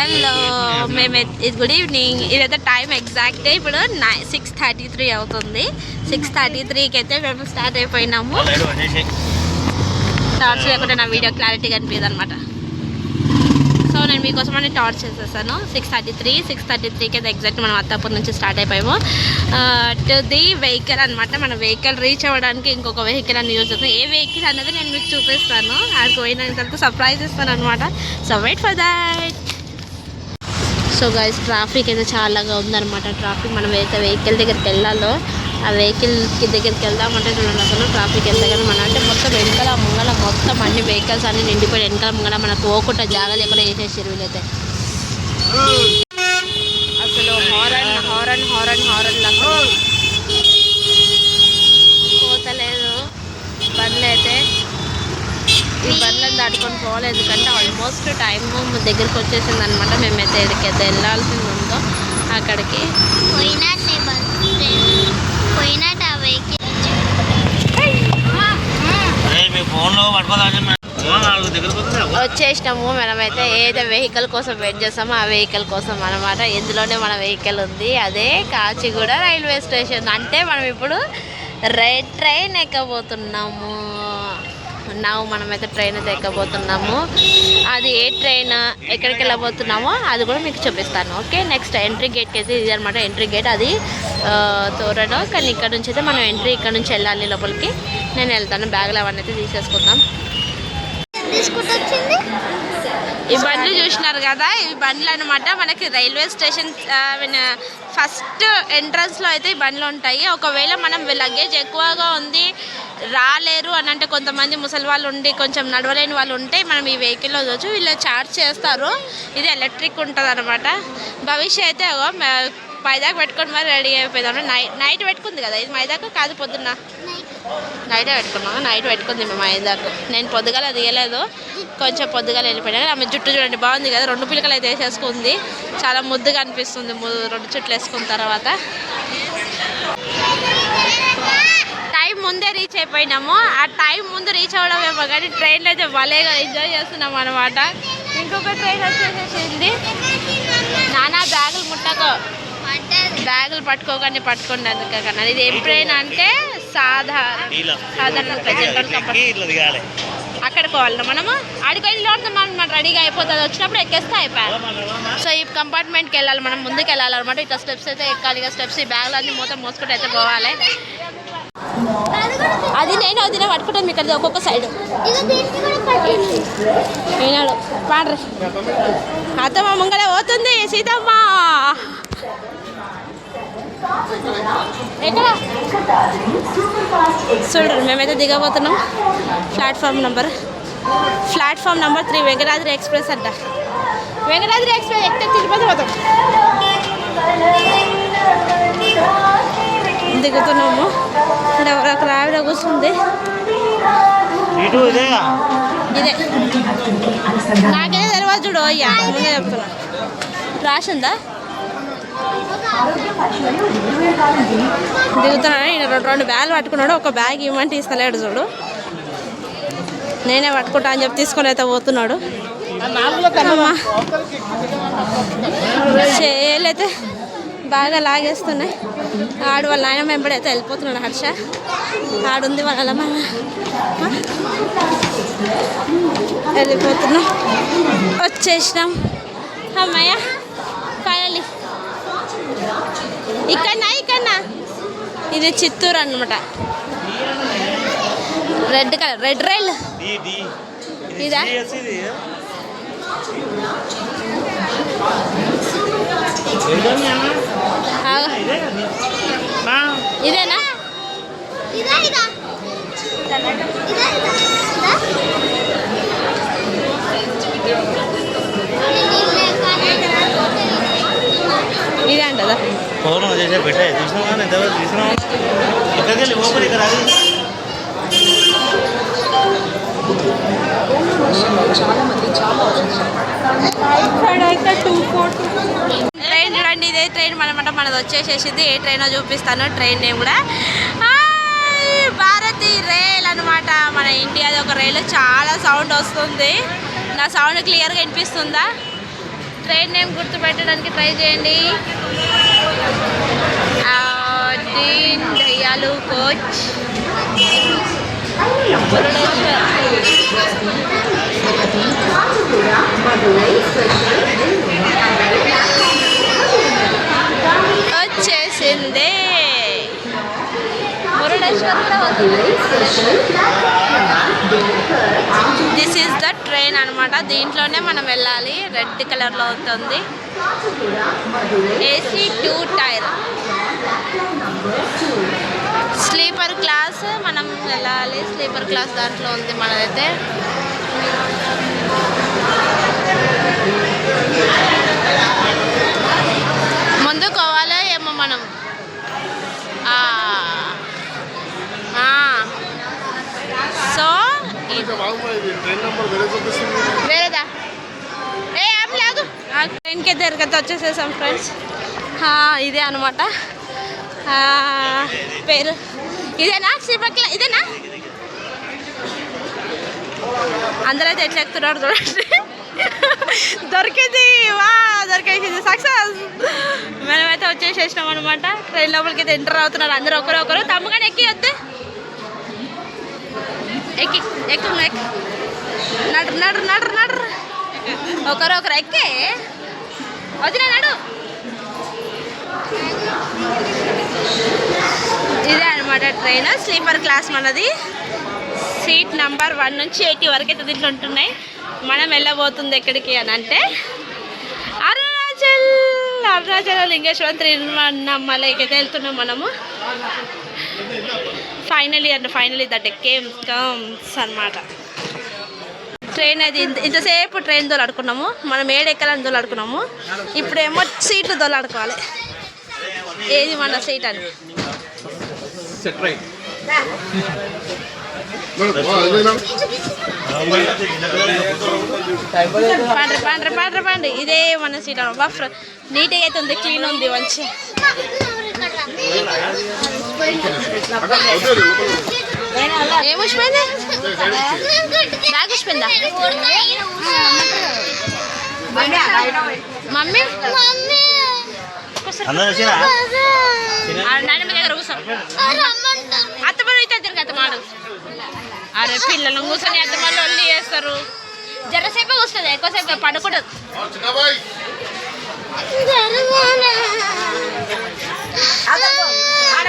Hello మేము good evening. ఇదైతే time exact ఇప్పుడు 6:33 అవుతుంది. 6:33కి అయితే మేము స్టార్ట్ అయిపోయినాము. టార్చ్ లేకుండా నా వీడియో క్లారిటీగా అనిపించదు అనమాట. సో నేను మీకోసం అని టార్చ్ చేసేసాను. 6:33కి అయితే ఎగ్జాక్ట్ మనం అత్తాపూర్ నుంచి స్టార్ట్ అయిపోయాము. టు ది వెహికల్ అనమాట. మన వెహికల్ రీచ్ అవ్వడానికి ఇంకొక వెహికల్ అని యూజ్ అవుతుంది. ఏ వెహికల్ అనేది నేను మీకు చూపిస్తాను. ఆడికి పోయిన తర్వాత సర్ప్రైజ్ ఇస్తాను అనమాట. So wait for that. So guys traffic అయితే చాలాగా ఉందన్నమాట. ట్రాఫిక్ మనం ఏదైతే వెహికల్ దగ్గరికి వెళ్ళాలో ఆ వెహికల్ దగ్గరికి వెళ్దామంటే చూడండి అసలు ట్రాఫిక్ ఎంతగానో మన అంటే మొత్తం వెనకాల ముంగల మొత్తం అన్ని వెహికల్స్ అన్ని నిండిపోయి వెనకాల ముంగల మన తోకుండా జాగా లేకుండా వేసేసారు వీళ్ళైతే. అసలు హారన్ హారన్ హారన్ హారన్ అసలు పోతలేదు బండ్లు అయితే. ఈ బండ్లను దాటుకొని పోవాలి ఎందుకంటే ఆల్మోస్ట్ టైం దగ్గరికి వచ్చేసింది అనమాట. మేమైతే ఎక్కడికైతే వెళ్ళాల్సింది ఉందో అక్కడికి వచ్చేసినాము. మనమైతే ఏదో వెహికల్ కోసం వెయిట్ చేస్తామో ఆ వెహికల్ కోసం అనమాట. ఇందులోనే మన వెహికల్ ఉంది. అదే కాచిగూడ రైల్వే స్టేషన్. అంటే మనం ఇప్పుడు రెడ్ ట్రైన్ ఎక్కబోతున్నాము. మనమైతే ట్రైన్ అయితే ఎక్కబోతున్నాము. అది ఏ ట్రైన్ ఎక్కడికి వెళ్ళబోతున్నామో అది కూడా మీకు చూపిస్తాను. ఓకే, నెక్స్ట్ ఎంట్రీ గేట్కి అయితే ఇది అనమాట. ఎంట్రీ గేట్ అది తోరడం. కానీ ఇక్కడ నుంచి అయితే మనం ఎంట్రీ ఇక్కడ నుంచి వెళ్ళాలి లోపలికి. నేను వెళ్తాను. బ్యాగులు అవన్నీ అయితే తీసేసుకుందాం. ఈ బండ్లు చూసినారు కదా, ఈ బండ్లు అనమాట మనకి రైల్వే స్టేషన్ ఫస్ట్ ఎంట్రన్స్లో అయితే ఈ బండ్లు ఉంటాయి. ఒకవేళ మనం లగేజ్ ఎక్కువగా ఉంది రాలేరు అని అంటే కొంతమంది ముసలి వాళ్ళు ఉండి కొంచెం నడవలేని వాళ్ళు ఉంటే మనం ఈ వెహికల్లో చూడవచ్చు. వీళ్ళు ఛార్జ్ చేస్తారు. ఇది ఎలక్ట్రిక్ ఉంటుంది అనమాట. భవిష్య అయితే మైదాకు పెట్టుకొని మరి రెడీ అయిపోయిందాం. నైట్ పెట్టుకుంది కదా ఇది. మైదాకు కాదు పొద్దున్న నైటే పెట్టుకున్నాము. నైట్ పెట్టుకుంది మేము మైదాకు. నేను పొద్దుగాల తీయలేదు, కొంచెం పొద్దుగాల వెళ్ళిపోయాను. ఆమె జుట్టు చూడండి బాగుంది కదా. 2 పిలకలు అయితే వేసేసుకుంది. చాలా ముద్దుగా అనిపిస్తుంది 2 చుట్లు వేసుకున్న తర్వాత. టైం ముందే రీచ్ అయిపోయినాము. ఆ టైం ముందు రీచ్ అవ్వడం ఏమో కానీ ట్రైన్లో అయితే భలేగా ఎంజాయ్ చేస్తున్నాం అనమాట. ఇంకొక ట్రైన్ వచ్చేసేసింది. నానా బ్యాగులు ముట్టకో, బ్యాగులు పట్టుకోకండి పట్టుకోండి అందుకన్నా. ఇది ఏం ట్రైన్ అంటే సాధారణ జనరల్ కంపార్ట్మెంట్. అక్కడికి పోవాలి మనము. ఆడికి వెళ్ళి మనం రెడీగా అయిపోతుంది. వచ్చినప్పుడు ఎక్కేస్తే అయిపోయాలి. సో ఈ కంపార్ట్మెంట్కి వెళ్ళాలి మనం. ముందుకు వెళ్ళాలన్నమాట. ఇట్లా స్టెప్స్ అయితే ఎక్కాలి. ఇక స్టెప్స్ ఈ బ్యాగులు అన్నీ మొత్తం మోసుకుంటూ అయితే పోవాలి. అది నేను వదిన పట్టుకుంటాను. మీకు అది ఒక్కొక్క సైడ్ వినాడు పాడ్రి. అత్తమ్మ ముంగడ పోతుంది సీతమ్మ. ఎక్కడ చూడరు. మేమైతే దిగబోతున్నాం. ప్లాట్ఫామ్ నెంబర్ 3 వెంకటాద్రి ఎక్స్ప్రెస్ అంట. వెంకటాద్రి ఎక్స్ప్రెస్ ఎక్కితే తిరుపతి పోతాం. దిగుతున్నాము. ఇక్కడ ఒక ఆవిడ కూర్చుంది. ఇదే నాకేదో తెలియదు చూడు. అయ్యా ముందే చెప్తున్నా. రాసిందా దిగుతున్నాడు. ఈయన 2 బ్యాగులు పట్టుకున్నాడు. ఒక బ్యాగ్ ఇవ్వమంటే ఇస్తలేడు చూడు. నేనే పట్టుకుంటా అని చెప్పి తీసుకొని అయితే పోతున్నాడు. చేయలైతే బాగా లాగేస్తున్నాయి. ఆడు వాళ్ళ నాయన వెంబడైతే వెళ్ళిపోతున్నాడు. హర్ష ఆడుంది వాళ్ళ వెళ్ళిపోతున్నాం. వచ్చేసినాం అమ్మాయ ఫైనల్లీ. ఇక్కడనా ఇది చిత్తూరు అనమాట. రెడ్ కలర్ రెడ్ రైల్ ఇదా. ఇదేనా ఇదే అంటదా. ట్రైన్ చూడండి. ఇదే ట్రైన్ మనమాట. మనది వచ్చేసేసింది. ఏ ట్రైనో చూపిస్తాను. ట్రైన్ నేమ్ కూడా భారతి రైల్ అనమాట. మన ఇండియాది ఒక రైలు. చాలా సౌండ్ వస్తుంది. నా సౌండ్ క్లియర్గా వినిపిస్తుందా? ట్రైన్ నేమ్ గుర్తుపెట్టడానికి ట్రై చేయండి. దీన్ దయాలు కోచ్ వచ్చేసిందే. దిస్ ఈస్ ద ట్రైన్ అనమాట. దీంట్లోనే మనం వెళ్ళాలి. రెడ్ కలర్లో అవుతుంది. AC 2 టైర్ స్లీపర్ క్లాస్ మనం వెళ్ళాలి. స్లీపర్ క్లాస్ దాంట్లో ఉంది మనదైతే. ముందుకు పోవాలా ఏమో మనం. సో వేరేదా లేదు. ట్రైన్కి దగ్గరతో వచ్చేసేసాం ఫ్రెండ్స్. ఇదే అనమాట పేరు. ఇదేనా స్లీపర్ క్లాస్? ఇదేనా? అందరూ అయితే ఎట్లా ఎక్కుతున్నారు చూడండి. దొరికింది. దొరికేసింది. సక్సెస్. మేమైతే వచ్చేసేసినాం అనమాట. ట్రైన్ లోపలికి అయితే ఎంటర్ అవుతున్నారు అందరూ ఒకరు. తమ్ముగానే ఎక్కి వద్దే. ఎక్కు నడు. ఒకరు ఎక్కే వదిలే నడు. ఇదే అనమాట ట్రైన్. స్లీపర్ క్లాస్ మనది. సీట్ నెంబర్ 1 నుంచి 80 వరకు అయితే దీంట్లో ఉంటున్నాయి. మనం వెళ్ళబోతుంది ఎక్కడికి అని అంటే అరుణాచల్ లింగేశ్వరం తిరువన్నామలైకి అయితే వెళ్తున్నాం మనము. ఫైనలీ దట్ కమ్స్ అనమాట. ట్రైన్ అది ఇంతసేపు ట్రైన్ దోలాడుకున్నాము. మనం ఏడెక్కాలని దోలాడుకున్నాము. ఇప్పుడేమో సీట్లు దోలాడుకోవాలి. ఏది మన సీట్ అని. పండ్రి ఇదే మన సీట్. నీట్గా అయితే ఉంది. క్లీన్ ఉంది. మంచి ఏమొచ్చిపోయింది? బ్యాగ్ వచ్చిపోయిందా? మమ్మీ నాయనమ్మ దగ్గర కూర్చో. అత్తమ్మలు అయితే తిరిగి అత్తమాడు. అరే పిల్లలు కూర్చొని అత్తమ్మలు ఒళ్ళి చేస్తారు. జరసేపే కూర్చుంది. ఎక్కువసేపు పడుకుంటుంది.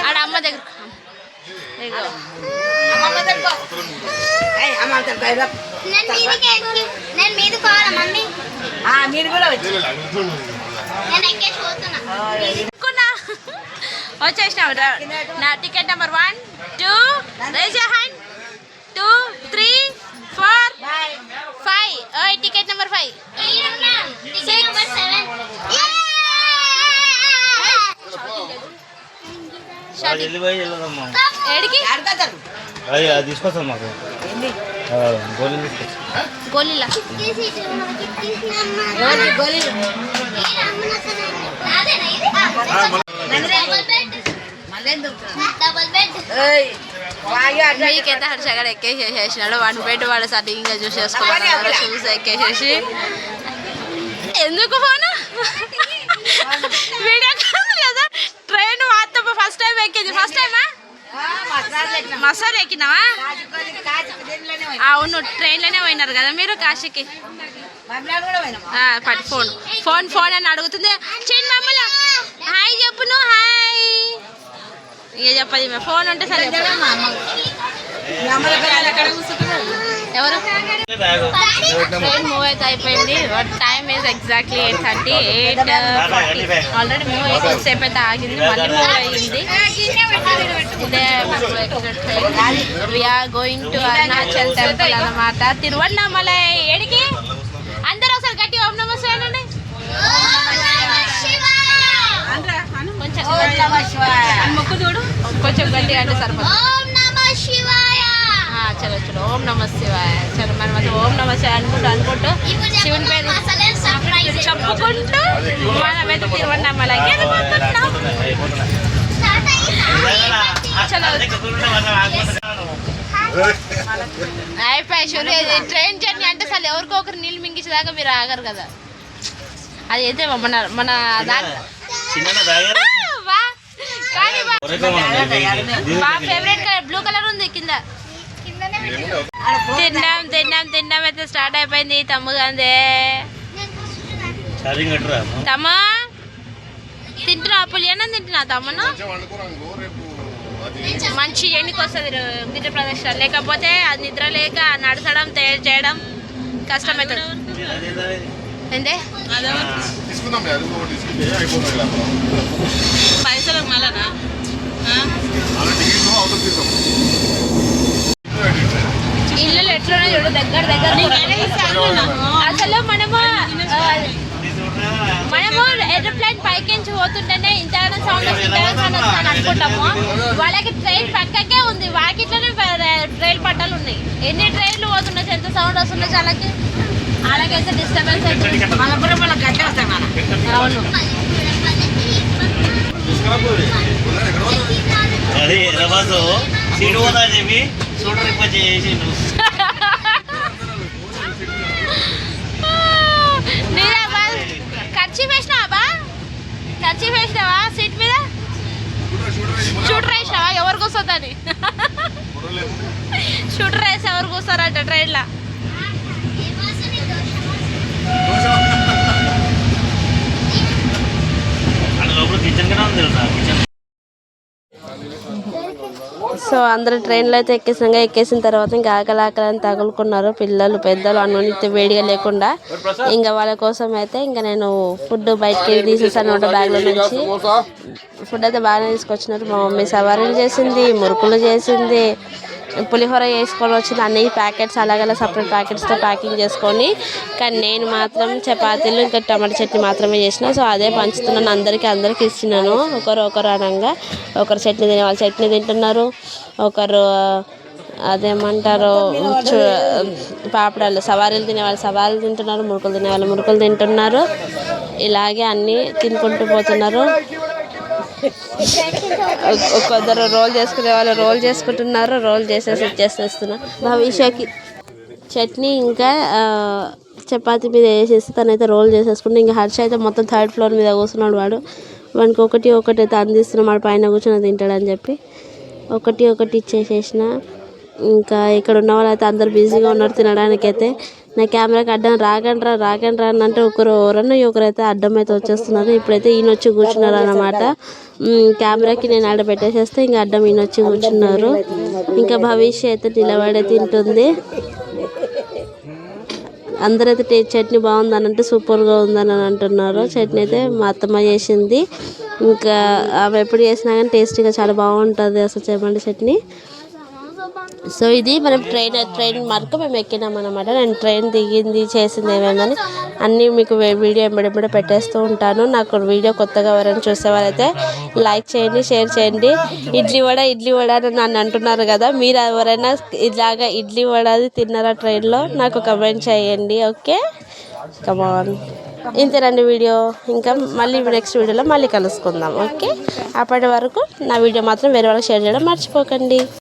ఆడ అమ్మ దగ్గర వచ్చేసినాం. నా ticket number 1 2 raise your hand 2 3 4 5 ticket number 5 6 ఏడికి తీసుకొస్తాం. మాకు గోళీలా మీకైతే హర్షగాడు ఎక్కేసేసినాడు. 1 బెడ్ వాడు సర్టింగ్ చూసి చేసుకోవాలి. షూస్ ఎక్కేసేసి ఎందుకు ఫోన్ వీడియో కాదు లేదా? ట్రైన్ మాత్రం ఫస్ట్ టైం ఎక్కింది. ఫస్ట్ టైమా? మసాలా ఎక్కినావా? అవును, ట్రైన్లోనే పోయినారు కదా మీరు కాశీకి. ఫోన్ అని అడుగుతుంది. చిన్న మమ్మల్ని హాయ్ చెప్పు. నువ్వు హాయ్ ఇక చెప్పది. ఫోన్ ఉంటే సరే. ఎవరు? ట్రైన్ మూవ్ అయితే అయిపోయింది. Time is exactly 8:30 already move అయ్యి కొద్దిసేపు అయితే ఆగింది. మళ్ళీ మూవ్ అయ్యింది. ఇదే train. We are going to Arunachal temple అన్నమాట. తిరువన్నామలై. ఏడికి? అందరూ ఒకసారి గట్టి ఓం నమః శివాయ అండి. మొక్కు చూడు. కొంచెం గట్టిగా అంటే సరిపోతుంది. చలో ఓం నమః శివాయ. చలో మనం అది ఓం నమః శివాయ అనుకుంటూ శివుని పేరు చెప్పుకుంటూ మనమైతే తిరువన్నామలైకి వెళ్ళిపోతున్నాం. చలో అయిపోయి ట్రైన్ జర్నీ అంటే అసలు ఎవరికో ఒకరు నీళ్ళు మింగించేదాకా మీరు ఆగరు కదా. అది అయితే మన మన చిన్న తాగారా మా ఫేవరెట్ కలర్ బ్లూ కలర్ ఉంది కింద. తిన్నాం తిన్నాం తిన్నాం అయితే స్టార్ట్ అయిపోయింది. తమ్ముగాందే తమ్మ తింటున్నా పులియన్నం తింటున్నా తమ్మును. మంచి ఎన్నికి వస్తుంది గిరి ప్రదర్శన, లేకపోతే అది నిద్ర లేక నడచడం చేయడం కష్టమవుతుంది. ఏందే పైసలకు మళ్ళా ఇల్లు ఎట్లున్నా చూడు దగ్గర దగ్గర. అసలు మనము ఏరోప్లేన్ పైకించి పోతుంటేనే ఇంతగానో సౌండ్ వస్తుంది అనుకుంటాము. వాళ్ళకి ట్రైన్ పక్కకే ఉంది, వాకిట్లోనే రైలు పట్టాలు ఉన్నాయి. ఎన్ని ట్రైన్లు పోతున్నాయి, ఎంత సౌండ్ వస్తున్నాయి. చాలాకి అలాగైతే డిస్టర్బెన్స్ అవుతుంది. అవును అదే రవాజు సీటు పోతా చెప్పి చూడరు ఎక్కువ చేసిండు. ఖర్చు వేసినావా ఖర్చు వేసినావా సీట్ మీద షూటర్ వేసినావా ఎవరు కూర్చోద్దని. షూటర్ వేసి ఎవరు కూర్చోరంట ట్రైన్లో. లోపల కిచెన్ కూడా ఉంది తెలుసా కిచెన్. సో అందరూ ట్రైన్లో అయితే ఎక్కేసిన తర్వాత ఇంకా ఆకలి తగులుకున్నారు పిల్లలు పెద్దలు అన్నిటి వేడిగా లేకుండా. ఇంకా వాళ్ళ కోసం అయితే ఇంకా నేను ఫుడ్ బయటకి తీసేసాను అనమాట. బ్యాగ్లో నుంచి ఫుడ్ అయితే బాగానే తీసుకొచ్చినారు. మా మమ్మీ సవారీలు చేసింది, మురుకులు చేసింది, పులిహోర చేసుకొని వచ్చింది. అన్ని ప్యాకెట్స్ అలాగలా సపరేట్ ప్యాకెట్స్తో ప్యాకింగ్ చేసుకొని. కానీ నేను మాత్రం చపాతీలు ఇంకా టమాటా చట్నీ మాత్రమే చేసిన. సో అదే పంచుతున్నాను అందరికీ ఇస్తున్నాను. ఒకరు అనగా ఒకరు చట్నీ తినే వాళ్ళు చట్నీ తింటున్నారు, ఒకరు అదేమంటారు పాపడాలు సవారీలు తినేవాళ్ళు సవారీలు తింటున్నారు, మురుకులు తినేవాళ్ళు మురుకులు తింటున్నారు. ఇలాగే అన్నీ తినుకుంటూ పోతున్నారు. కొందరు రోల్ చేసుకునే వాళ్ళు రోల్ చేసుకుంటున్నారు, రోల్ చేసేస్తున్నారు. భవిష్యకి చట్నీ ఇంకా చపాతీ మీద వేసేసి తనైతే రోల్ చేసేసుకుంటే, ఇంకా హర్ష అయితే మొత్తం 3rd floor మీద కూర్చున్నాడు. వాడికి ఒకటి అయితే అందిస్తున్నాడు. వాడు పైన కూర్చొని తింటాడని చెప్పి ఒకటి ఇచ్చేసేసిన. ఇంకా ఇక్కడ ఉన్న వాళ్ళు అయితే అందరు బిజీగా ఉన్నారు తినడానికైతే. నా కెమెరాకి అడ్డం రాకండ్రా అని అంటే ఒకరైతే అడ్డం అయితే వచ్చేస్తున్నారు. ఇప్పుడైతే ఈయన వచ్చి కూర్చున్నారు అన్నమాట. కెమెరాకి నేను ఆడ పెట్టేసేస్తే ఇంకా అడ్డం ఈయన వచ్చి కూర్చున్నారు. ఇంకా భవిష్య అయితే నిలబడే తింటుంది. అందరైతే చట్నీ బాగుందని అంటే సూపర్గా ఉందని అంటున్నారు. చట్నీ అయితే మా అత్తమ్మ చేసింది. ఇంకా ఆమె ఎప్పుడు చేసినా కానీ టేస్టీగా చాలా బాగుంటుంది అసలు చెప్పండి చట్నీ. సో ఇది మనం ట్రైన్ మార్కు మేము ఎక్కినాం అనమాట. నేను ట్రైన్ దిగింది చేసింది ఏమైందని అన్నీ మీకు వీడియో ఎంబడి పెట్టేస్తూ ఉంటాను. నాకు వీడియో కొత్తగా ఎవరైనా చూసేవారైతే లైక్ చేయండి, షేర్ చేయండి. ఇడ్లీ వడ అని నన్ను అంటున్నారు కదా, మీరు ఎవరైనా ఇలాగా ఇడ్లీ వడ తిన్నారా ట్రైన్లో నాకు కమెంట్ చేయండి. Okay come on. ఇంతేనండి వీడియో. ఇంకా మళ్ళీ నెక్స్ట్ వీడియోలో మళ్ళీ కలుసుకుందాం. ఓకే అప్పటి వరకు నా వీడియో మాత్రం వేరే వాళ్ళకి షేర్ చేయడం మర్చిపోకండి.